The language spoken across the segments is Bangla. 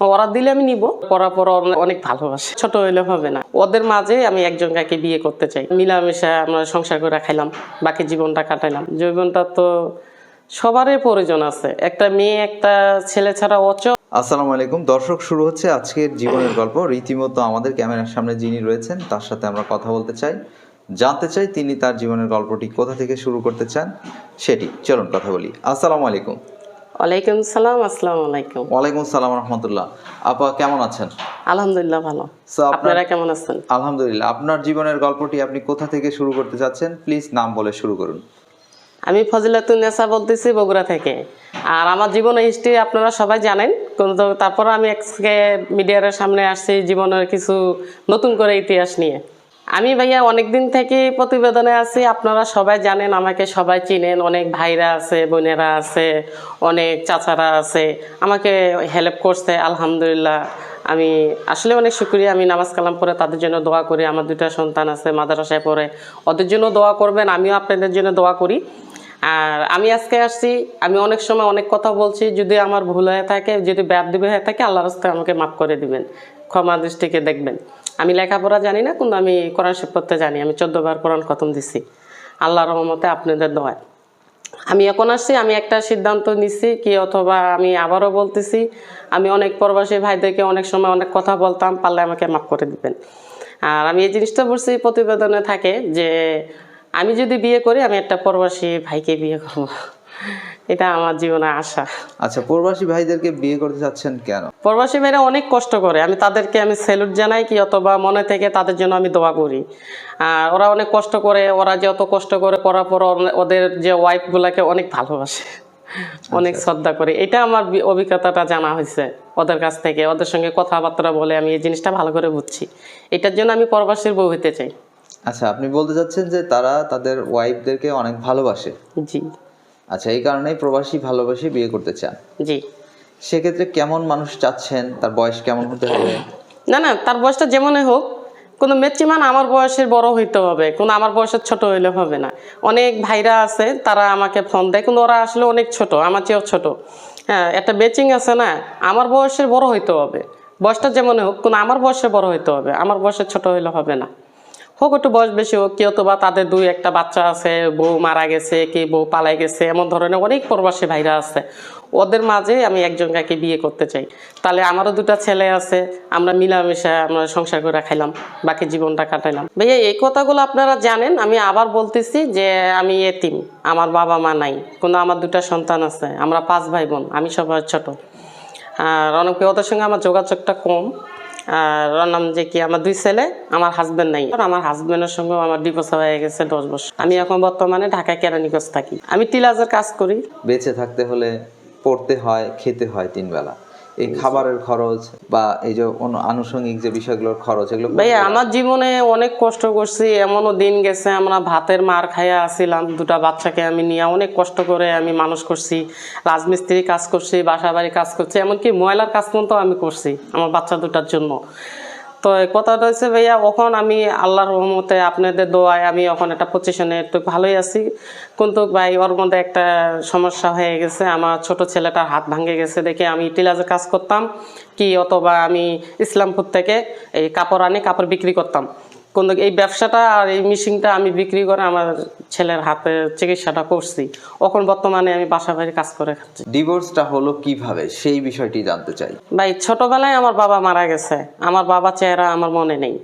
ওরা দিলে আমি নিব, পড়ার পর অনেক ভালোবাসে, ছোট হইলে হবে না। ওদের মাঝে আমি একজনকে বিয়ে করতে চাই, মিলামেশা আমরা সংসার করে খাইলাম, বাকি জীবনটা কাটাইলাম। জীবনটা তো সবারই প্রয়োজন আছে, একটা মেয়ে একটা ছেলে ছাড়া অচল। আসসালামু আলাইকুম দর্শক, শুরু হচ্ছে আজকের জীবনের গল্প। রীতিমতো আমাদের ক্যামেরার সামনে যিনি রয়েছেন তার সাথে আমরা কথা বলতে চাই, জানতে চাই তিনি তার জীবনের গল্পটি কোথা থেকে শুরু করতে চান সেটি। চলুন কথা বলি। আসসালামু আলাইকুম। ওয়ালাইকুম সালাম। আসসালামু আলাইকুম। ওয়ালাইকুম সালাম রহমতুল্লাহ। আপা কেমন আছেন? আলহামদুলিল্লাহ ভালো। আপনারা কেমন আছেন? আলহামদুলিল্লাহ। আপনার জীবনের গল্পটি আপনি কোথা থেকে শুরু করতে চাচ্ছেন, প্লিজ নাম বলে শুরু করুন। আমি ফজিলাতুন্নেসা বলতেছি, বগুড়া থেকে। আর আমার জীবনের হিস্ট্রি আপনারা সবাই জানেন, কিন্তু তারপর আমি আজকে মিডিয়ার সামনে আসছি জীবনের কিছু নতুন করে ইতিহাস নিয়ে। আমি ভাইয়া অনেকদিন থেকে প্রতিবেদনে আছি, আপনারা সবাই জানেন, আমাকে সবাই চিনেন, অনেক ভাইরা আছে, বোনেরা আছে, অনেক চাচারা আছে, আমাকে হেল্প করছে আলহামদুলিল্লাহ। আমি আসলে অনেক শুকরিয়া। আমি নামাজ কালাম পড়ে তাদের জন্য দোয়া করি। আমার দুটা সন্তান আছে, মাদ্রাসায় পড়ে, ওদের জন্য দোয়া করবেন, আমিও আপনাদের জন্য দোয়া করি। আর আমি আজকে আসছি, আমি অনেক সময় অনেক কথা বলছি, যদি আমার ভুল হয়ে থাকে, যদি বেয়াদবি হয়ে থাকে, আল্লাহর রাস্তায় আমাকে মাফ করে দিবেন, ক্ষমা দৃষ্টিকে দেখবেন। আমি লেখাপড়া জানি না, কিন্তু আমি কোরআন শরীফ পড়তে জানি। আমি 14 বার কোরআন খতম দিছি আল্লাহর রহমতে, আপনাদের দোয়ায়। আমি এখন আসছি, আমি একটা সিদ্ধান্ত নিচ্ছি কি, অথবা আমি আবারও বলতেছি, আমি অনেক প্রবাসী ভাইদেরকে অনেক সময় অনেক কথা বলতাম, পারলে আমাকে মাফ করে দিবেন। আর আমি এই জিনিসটা বলছি, প্রতিবেদনে থাকে যে আমি যদি বিয়ে করি, আমি একটা প্রবাসী ভাইকে বিয়ে করব, এটা আমার জীবনে আশা। আচ্ছা, প্রবাসী ভাইদেরকে বিয়ে করতে চাচ্ছেন কেন? প্রবাসী ভাইরা অনেক কষ্ট করে, আমি তাদেরকে আমি স্যালুট জানাই, কি অথবা মনে থেকে তাদের জন্য আমি দোয়া করি। আর ওরা অনেক কষ্ট করে, ওরা যে অত কষ্ট করে করার পর ওদের যে ওয়াইফগুলাকে অনেক ভালোবাসে, অনেক শ্রদ্ধা করে। এটা আমার অভিজ্ঞতাটা জানা হয়েছে ওদের কাছ থেকে, ওদের সঙ্গে কথাবার্তা বলে আমি এই জিনিসটা ভালো করে বুঝছি। এটার জন্য আমি প্রবাসীর বউ হইতে চাই। আচ্ছা, আপনি বলতে চাচ্ছেন যে তারা তাদের ওয়াইফদেরকে অনেক ভালোবাসে। জি। আচ্ছা, এই কারণেই প্রবাসী ভালোবাসে বিয়ে করতে চান। জি। সেক্ষেত্রে কেমন মানুষ চাচ্ছেন, তার বয়স কেমন হতে হবে? না না, তার বয়সটা যেমনই হোক, কোনো ম্যাক্সিমাম আমার বয়সের বড় হইতে হবে, কোনো আমার বয়সের ছোট হইলে হবে না। অনেক ভাইরা আছে, তারা আমাকে ফোন দেয়, কিন্তু ওরা আসলে অনেক ছোট, আমার চেয়েও ছোট। হ্যাঁ, একটা ম্যাচিং আছে না, আমার বয়সের বড় হইতে হবে, বয়সটা যেমনই হোক, কোনো আমার বয়সের বড় হইতে হবে, আমার বয়সের ছোট হইলে হবে না। হোক একটু বয়স বেশি হোক, কেউ তো বা তাদের 2-1টা বাচ্চা আছে, বউ মারা গেছে, কি বউ পালাই গেছে, এমন ধরনের অনেক প্রবাসী ভাইরা আছে। ওদের মাঝে আমি একজনকে বিয়ে করতে চাই, তাহলে আমারও 2টা ছেলে আছে, আমরা মিলামেশা আমরা সংসার করে খাইলাম, বাকি জীবনটা কাটাইলাম। ভাইয়া এই কথাগুলো আপনারা জানেন, আমি আবার বলতেছি যে আমি এতিম, আমার বাবা মা নাই, কিন্তু আমার 2টা সন্তান আছে, আমরা 5 ভাই বোন, আমি সবার ছোট। আর অনেকে ওদের সঙ্গে আমার যোগাযোগটা কম। আর ওর নাম যে কি, আমার 2 ছেলে, আমার হাজবেন্ড নাই। আমার হাজবেন্ডের সঙ্গে আমার ডিভোর্স হয়ে গেছে 10 বছর। আমি এখন বর্তমানে ঢাকা কেরানীগঞ্জ থাকি, আমি টিলাজের কাজ করি। বেঁচে থাকতে হলে পড়তে হয়, খেতে হয় 3 বেলা। এই খাবারের খরচ বা এই যে আনুষঙ্গিক যে বিষয়গুলোর খরচ, এগুলো ভাইয়া আমার জীবনে অনেক কষ্ট করছি, এমনও দিন গেছে আমরা ভাতের মার খাইয়া আসছিলাম, 2টা বাচ্চাকে আমি নিয়ে অনেক কষ্ট করে আমি মানুষ করছি, রাজমিস্ত্রি কাজ করছি, বাসা বাড়ি কাজ করছি, এমনকি ময়লার কাজ পর্যন্ত আমি করছি আমার বাচ্চা 2টার জন্য। তো কথাটা হচ্ছে ভাইয়া, এখন আমি আল্লাহর রহমতে আপনাদের দোয়ায় আমি এখন একটা পজিশনে একটু ভালোই আছি, কিন্তু ভাই ওর মধ্যে একটা সমস্যা হয়ে গেছে। আমার ছোট ছেলেটার হাত ভাঙে গেছে দেখে আমি টিলাজে কাজ করতাম কি, অথবা আমি ইসলামপুর থেকে এই কাপড় আনি, কাপড় বিক্রি করতাম, কিন্তু এই ব্যবসাটা আর এই মেশিনটা আমি বিক্রি করে আমার ছেলের হাতে চিকিৎসাটা করছি। এখন বর্তমানে আমি বাসা বাড়ি কাজ করে খাচ্ছি। ডিভোর্সটা হলো কিভাবে, সেই বিষয়টি জানতে চাই। ভাই ছোটবেলায় আমার বাবা মারা গেছে, আমার বাবা চেহারা আমার মনে নেই।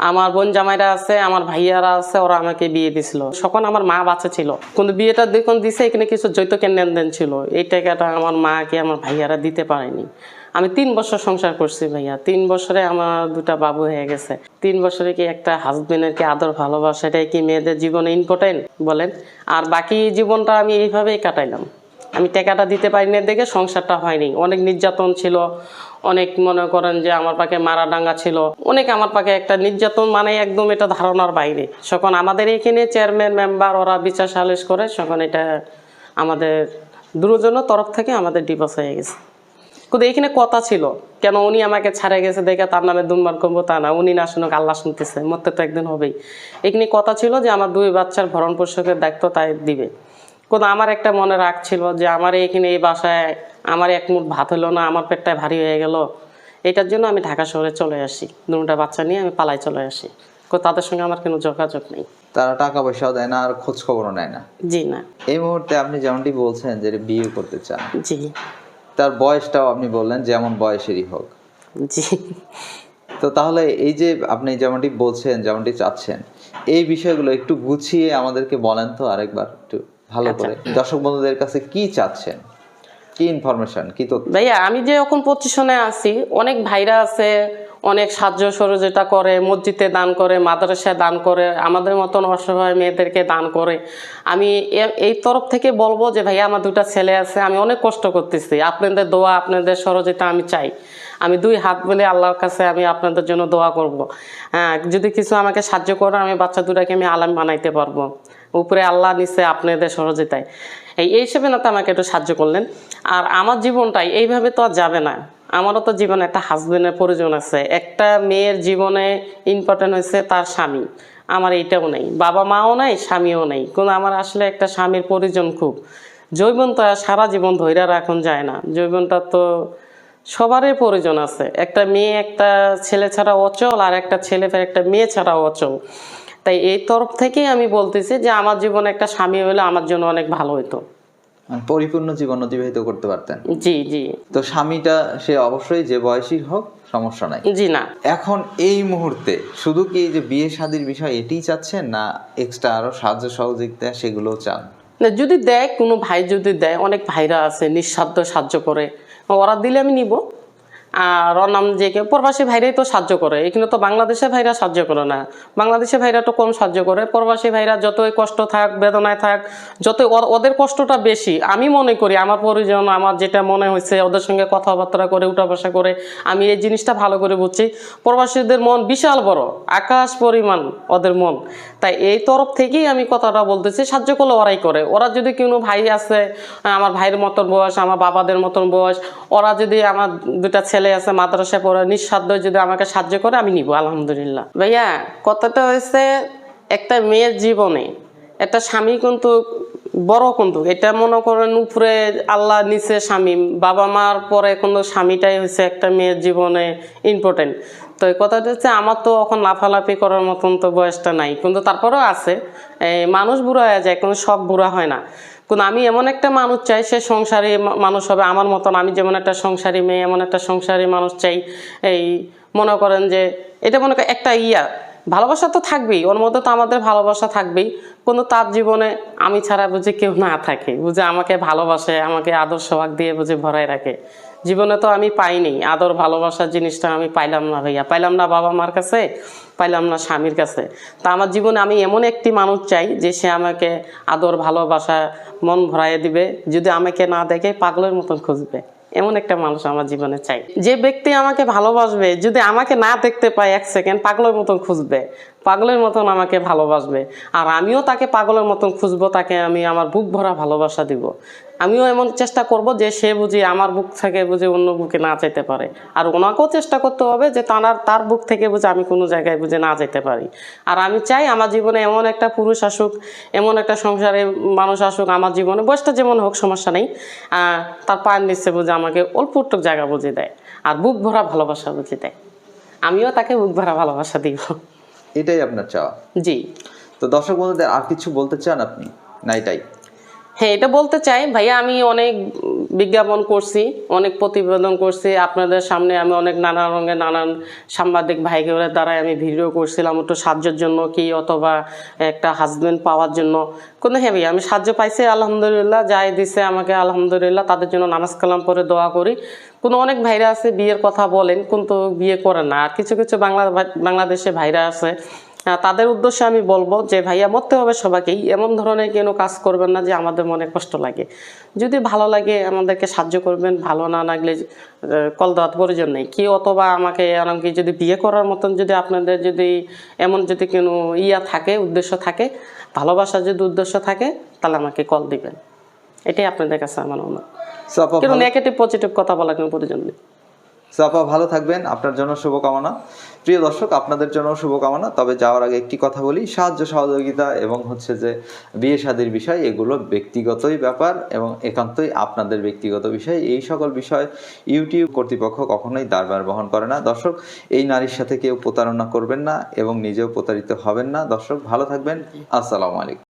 আমার বোন জামাইরা আছে, আমার ভাইয়ারা আছে, ওরা আমাকে বিয়ে দিছিল, তখন আমার মা বাচ্চা ছিল, কিন্তু বিয়েটা যখন দিছে এখানে কিছু যৌতুক লেনদেন ছিল, এই টাকাটা আমার মাকে আমার ভাইয়ারা দিতে পারেনি। আমি 3 বছর সংসার করছি ভাইয়া, 3 বছরে আমার 2টা বাবু হয়ে গেছে। 3 বছরে কি একটা হাজবেন্ডের কি আদর ভালোবাসা, এটাই কি মেয়েদের জীবনে ইম্পর্টেন্ট বলেন? আর বাকি জীবনটা আমি এইভাবেই কাটাইলাম। আমি টাকাটা দিতে পারিনি দেখে সংসারটা হয়নি, অনেক নির্যাতন ছিল, অনেক মনে করেন যে আমার পাকে মারা ডাঙ্গা ছিল, অনেক আমার পাকে একটা নির্যাতন, মানে একদম এটা ধারণার বাইরে। যখন আমাদের এখানে চেয়ারম্যান মেম্বার ওরা বিচার সালিশ করে, তখন এটা আমাদের দুজনের তরফ থেকে আমাদের ডিভোর্স হয়ে গেছে। কিন্তু এখানে কথা ছিল, কেন উনি আমাকে ছাড়ে গেছে দেখে তার নামে দুর্মার করবো তা না, উনি না শুনুক আল্লাহ শুনতেছে, মরতে তো একদিন হবেই। এখানে কথা ছিল যে আমার 2 বাচ্চার ভরণ পোষকের দায়িত্ব তাই দিবে। কিন্তু আমার একটা মনে রাগ ছিল যে আমার এখানে এই বাসায় আমার 1 মুঠ ভাত হলো না, আমার পেটটা ভারী হয়ে গেল, এটার জন্য আমি ঢাকা শহরে চলে আসি, দুটা বাচ্চা নিয়ে আমি পালাই চলে আসি। তাদের সঙ্গে আমার কোনো যোগাযোগ নেই। তারা টাকা পয়সাও দেয় না আর খোঁজ খবরও নেয় না? জি না। এই মুহূর্তে আপনি যেমনটি বলছেন যে বিয়ে করতে চান, জি তার বয়সটাও আপনি বললেন যেমন বয়সেরই হোক। জি। তো তাহলে এই যে আপনি যেমনটি বলছেন, যেমনটি চাচ্ছেন, এই বিষয়গুলো একটু গুছিয়ে আমাদেরকে বলেন তো আরেকবার একটু ভালো করে। দর্শক বন্ধুদের কাছে কি চাচ্ছেন, কি ইনফরমেশন, কি তথ্য? ভাইয়া আমি যে এখন পজিশনে আছি, অনেক ভাইরা আছে অনেক সাহায্য সহযোগিতা করে, মসজিদে দান করে, মাদ্রাসায় দান করে, আমাদের মতন অসহায় মেয়েদেরকে দান করে। আমি এই তরফ থেকে বলবো যে ভাইয়া আমার দুটা ছেলে আছে, আমি অনেক কষ্ট করতেছি, আপনাদের দোয়া আপনাদের সহযোগিতা আমি চাই। আমি দুই হাত বলে আল্লাহর কাছে আমি আপনাদের জন্য দোয়া করব। হ্যাঁ, যদি কিছু আমাকে সাহায্য করে আমি বাচ্চা দুটাকে আমি আলেম বানাইতে পারবো, উপরে আল্লাহ নিচে আপনাদের সহযোগিতায়। এই হিসেবে না তো আমাকে একটু সাহায্য করলেন। আর আমার জীবনটাই এইভাবে তো আর যাবে না, আমারও তো জীবনে একটা হাজবেন্ডের প্রয়োজন আছে। একটা মেয়ের জীবনে ইম্পর্টেন্ট হয়েছে তার স্বামী, আমার এইটাও নেই, বাবা মাও নাই, স্বামীও নেই, কিন্তু আমার আসলে একটা স্বামীর প্রয়োজন খুব। যৌবন তো আর সারা জীবন ধৈর্য রাখুন যায় না, যৌবনটা তো সবারই প্রয়োজন আছে। একটা মেয়ে একটা ছেলে ছাড়া অচল, আর একটা ছেলে একটা মেয়ে ছাড়া অচল। তাই এই তরফ থেকেই আমি বলতেছি যে আমার জীবনে একটা স্বামী হলে আমার জন্য অনেক ভালো হতো, পরিপূর্ণ জীবন অতিবাহিত করতে পারতেন। জি জি। তো স্বামীটা সে অবশ্যই যে বয়সী হোক, সমস্যা নাই। জি না। এখন এই মুহূর্তে শুধু কি এই যে বিয়ে শাদীর বিষয় এটিই চাচ্ছেন, না এক্সট্রা আরো সাহায্য সহযোগিতা সেগুলোও চান? না, যদি দেয় কোনো ভাই, যদি দেয়, অনেক ভাইরা আছে নিঃস্বার্থ সাহায্য করে, ওরা দিলে আমি নিব। আর নাম যে কেউ প্রবাসী ভাইরাই তো সাহায্য করে, এখানে তো বাংলাদেশের ভাইরা সাহায্য করে না। বাংলাদেশের ভাইরা তো কম সাহায্য করে, প্রবাসী ভাইরা যতই কষ্ট থাক, বেদনায় থাক, যতই ওদের কষ্টটা বেশি আমি মনে করি। আমার পরিজন, আমার যেটা মনে হয়েছে, ওদের সঙ্গে কথাবার্তা করে, উঠা বসা করে আমি এই জিনিসটা ভালো করে বুঝছি। প্রবাসীদের মন বিশাল বড়, আকাশ পরিমাণ ওদের মন। তাই এই তরফ থেকেই আমি কথাটা বলতেছি, সাহায্য করলে ওরাই করে। ওরা যদি কোনো ভাই আছে আমার ভাইয়ের মতন বয়স, আমার বাবাদের মতন বয়স, ওরা যদি, আমার দুটা ছেলে আছে মাদ্রাসায় পড়ে, নিঃস্বার্থ যদি আমাকে সাহায্য করে আমি নিব, আলহামদুলিল্লাহ। ভাইয়া কথাটা হয়েছে, একটা মেয়ের জীবনে একটা স্বামী কিন্তু বড়, কিন্তু এটা মনে করেন উপরে আল্লাহ, নিচে স্বামী, বাবা মার পরে কিন্তু স্বামীটাই হচ্ছে একটা মেয়ের জীবনে ইম্পর্টেন্ট। তো এই কথাটা হচ্ছে, আমার তো এখন লাফালাফি করার মতন তো বয়সটা নাই, কিন্তু তারপরেও আছে। মানুষ বুড়া হয়ে যায়, কোনো সব বুড়া হয় না। কিন্তু আমি এমন একটা মানুষ চাই, সে সংসারী মানুষ হবে আমার মতন। আমি যেমন একটা সংসারী মেয়ে, এমন একটা সংসারী মানুষ চাই। এই মনে করেন যে এটা মনে করেন একটা ভালোবাসা তো থাকবেই, ওর মধ্যে তো আমাদের ভালোবাসা থাকবেই, কিন্তু তার জীবনে আমি ছাড়া বুঝে কেউ না থাকে, বুঝে আমাকে ভালোবাসে, আমাকে আদর সোহাগ দিয়ে বুঝে ভরাই রাখে। জীবনে তো আমি পাইনি আদর ভালোবাসার জিনিসটা, আমি পাইলাম না ভাইয়া, পাইলাম না বাবা মার কাছে, পাইলাম না স্বামীর কাছে। তা আমার জীবনে আমি এমন একটি মানুষ চাই যে সে আমাকে আদর ভালোবাসা মন ভরাইয়ে দিবে, যদি আমাকে না দেখে পাগলের মতন খুঁজবে, এমন একটা মানুষ আমার জীবনে চাই। যে ব্যক্তি আমাকে ভালোবাসবে, যদি আমাকে না দেখতে পায় এক সেকেন্ড, পাগলের মতন খুঁজবে, পাগলের মতন আমাকে ভালোবাসবে, আর আমিও তাকে পাগলের মতন খুঁজবো, তাকে আমি আমার বুক ভরা ভালোবাসা দিব। আমিও এমন চেষ্টা করব যে সে বুঝি আমার বুক থেকে বুঝে অন্য বুকে না যেতে পারে, আর ওনাকেও চেষ্টা করতে হবে যে তার বুক থেকে বুঝে আমি কোনো জায়গায় বুঝে না যেতে পারি। আর আমি চাই আমার জীবনে এমন একটা পুরুষ আসুক, এমন একটা সংসারে মানুষ আসুক আমার জীবনে, বয়সটা যেমন হোক সমস্যা নেই, তার পায়ের নিচে বুঝে আমাকে অল্প একটু জায়গা বুঝে দেয়, আর বুক ভরা ভালোবাসা বুঝে দেয়, আমিও তাকে বুক ভরা ভালোবাসা দিব। এটাই আপনার চাওয়া? জি। তো দর্শক বন্ধুদের আর কিছু বলতে চান আপনি, না এটাই? হ্যাঁ, এটা বলতে চাই ভাইয়া, আমি অনেক বিজ্ঞাপন করছি, অনেক প্রতিবেদন করছি আপনাদের সামনে, আমি অনেক নানা রঙের নানান সাংবাদিক ভাইদের দ্বারাই আমি ভিডিও করছিলাম একটু সাহায্যের জন্য কি, অথবা একটা হাজবেন্ড পাওয়ার জন্য। কিন্তু হ্যাঁ ভাইয়া, আমি সাহায্য পাইছি আলহামদুলিল্লাহ, যাই দিছে আমাকে আলহামদুলিল্লাহ, তাদের জন্য নামাজ কালাম পরে দোয়া করি। কোনো অনেক ভাইরা আছে বিয়ের কথা বলেন কিন্তু বিয়ে করে না, আর কিছু কিছু বাংলাদেশে ভাইরা আছে, তাদের উদ্দেশ্যে আমি বলবো যে ভাইয়া, মরতে হবে সবাইকেই, এমন ধরনের কেন কাজ করবেন না যে আমাদের মনে কষ্ট লাগে। যদি ভালো লাগে আমাদেরকে সাহায্য করবেন, ভালো না লাগলে কল দেওয়ার প্রয়োজন নেই কি, অথবা আমাকে এমনকি যদি বিয়ে করার মতন যদি আপনাদের যদি এমন যদি কোনো থাকে, উদ্দেশ্য থাকে, ভালোবাসার যদি উদ্দেশ্য থাকে, তাহলে আমাকে কল দিবেন, এটাই আপনাদের কাছে আমার অনুরোধ। কিন্তু নেগেটিভ পজিটিভ কথা বলার কোনো প্রয়োজন নেই। আপা ভালো থাকবেন, আপনার জন্য শুভকামনা। প্রিয় দর্শক, আপনাদের জন্য শুভকামনা। তবে যাওয়ার আগে একটি কথা বলি, সাহায্য সহযোগিতা এবং হচ্ছে যে বিয়ে শাদীর বিষয়, এগুলো ব্যক্তিগতই ব্যাপার এবং একান্তই আপনাদের ব্যক্তিগত বিষয়। এই সকল বিষয় ইউটিউব কর্তৃপক্ষ কখনোই দায়ভার বহন করে না। দর্শক, এই নারীর সাথে কেউ প্রতারণা করবেন না এবং নিজেও প্রতারিত হবেন না। দর্শক ভালো থাকবেন, আসসালামু আলাইকুম।